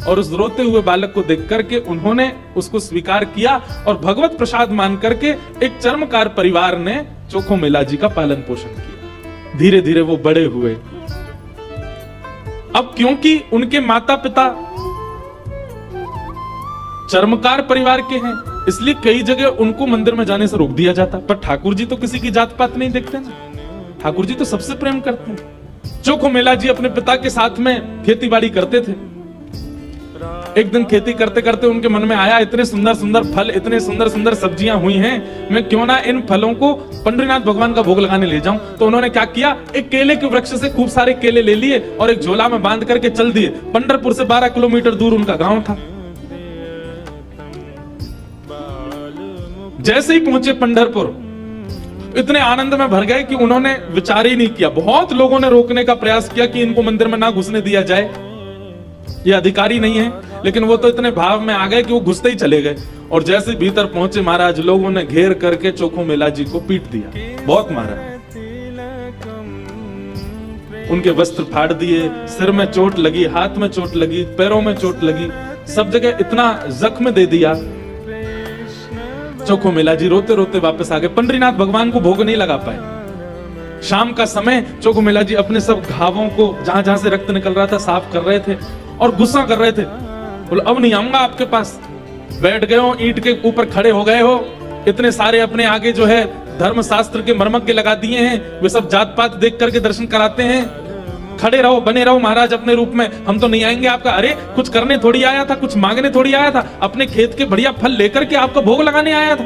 और उस रोते हुए बालक को देख करके उन्होंने उसको स्वीकार किया और भगवत प्रसाद मान करके एक चर्मकार परिवार ने चोखो मेला जी का पालन पोषण किया। धीरे धीरे वो बड़े हुए। अब क्योंकि उनके माता पिता चर्मकार परिवार के हैं, इसलिए कई जगह उनको मंदिर में जाने से रोक दिया जाता। पर ठाकुर जी तो किसी की जात पात नहीं देखते ना, ठाकुर जी तो सबसे प्रेम करते हैं। चोखो मेला जी अपने पिता के साथ में खेती बाड़ी करते थे। एक दिन खेती करते करते उनके मन में आया, इतने सुंदर सुंदर फल, इतने सुंदर सुंदर सब्जियां हुई हैं, मैं क्यों ना इन फलों को पंडरीनाथ भगवान का भोग लगाने ले जाऊं। तो उन्होंने क्या किया, एक केले के वृक्ष से खूब सारे केले ले लिए और एक झोला में बांध करके चल दिए। पंढरपुर से 12 किलोमीटर दूर उनका गांव था। जैसे ही पहुंचे पंढरपुर, इतने आनंद में भर गए कि उन्होंने विचार ही नहीं किया। बहुत लोगों ने रोकने का प्रयास किया कि इनको मंदिर में ना घुसने दिया जाए, ये अधिकारी नहीं है, लेकिन वो तो इतने भाव में आ गए कि वो घुसते ही चले गए। और जैसे भीतर पहुंचे महाराज, लोगों ने घेर करके चोखो मेला जी को पीट दिया, बहुत मारा। उनके वस्त्र फाड़ दिए, सिर में चोट लगी, हाथ में चोट लगी, पैरों में चोट लगी, सब जगह इतना जख्म दे दिया। चोखो मेला जी रोते रोते वापस आ गए। पंडरीनाथ भगवान को भोग नहीं लगा पाए। शाम का समय चोखो मेला जी अपने सब घावों को, जहां जहां से रक्त निकल रहा था, साफ कर रहे थे और गुस्सा कर रहे थे। बोले अब नहीं आऊंगा आपके पास। बैठ गए हो, ईंट के ऊपर खड़े हो गए हो, इतने सारे अपने आगे जो है धर्मशास्त्र के मर्मज्ञ लगा दिए हैं, वे सब जात पात देख करके दर्शन कराते हैं। खड़े रहो, बने रहो महाराज अपने रूप में, हम तो नहीं आएंगे आपका। अरे कुछ करने थोड़ी आया था, कुछ मांगने थोड़ी आया था, अपने खेत के बढ़िया फल लेकर के आपका भोग लगाने आया था।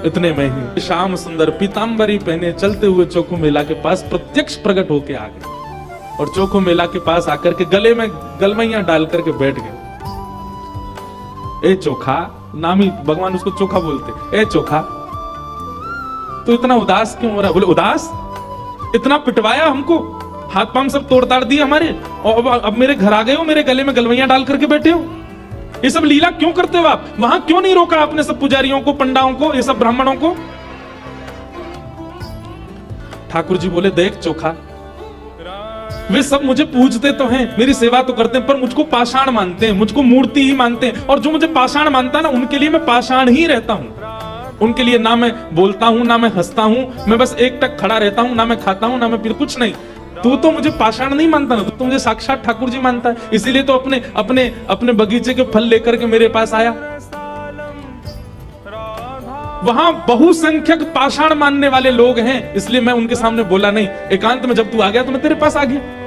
इतने में ही श्याम सुंदर पीतांबरी पहने चलते हुए चोखो मेला के पास प्रत्यक्ष प्रकट होके आ गए और चोखो मेला के पास आकर के गले में गलमैया डाल करके बैठ गए। ए चोखा, नाम ही भगवान उसको चोखा बोलते। ए चोखा, तो इतना उदास क्यों हो रहा है? बोले उदास, इतना पिटवाया हमको, हाथ पांव सब तोड़ ताड़ दिए हमारे, और अब मेरे घर आ गए हो, मेरे गले में गलवैया डाल करके बैठे हो। ये सब लीला क्यों करते हो आप? वहां क्यों नहीं रोका आपने सब पुजारियों को, पंडाओं को, ये सब ब्राह्मणों को? ठाकुर जी बोले देख चोखा, वे सब मुझे पूजते तो हैं, मेरी सेवा तो करते हैं, पर मुझको पाषाण मानते हैं, मुझको मूर्ति ही मानते हैं। और जो मुझे पाषाण मानता है ना, उनके लिए मैं पाषाण ही रहता हूं। उनके लिए ना मैं बोलता हूं, ना मैं हंसता हूं, मैं बस एक टक खड़ा रहता हूं, ना मैं खाता हूं, ना मैं पीता, कुछ नहीं। तू तो मुझे पाषाण नहीं मानता ना, तू मुझे साक्षात ठाकुर जी मानता है, इसीलिए तो अपने अपने अपने बगीचे के फल लेकर के मेरे पास आया। वहां बहुसंख्यक पाषाण मानने वाले लोग हैं, इसलिए मैं उनके सामने बोला नहीं। एकांत में जब तू आ गया तो मैं तेरे पास आ गया।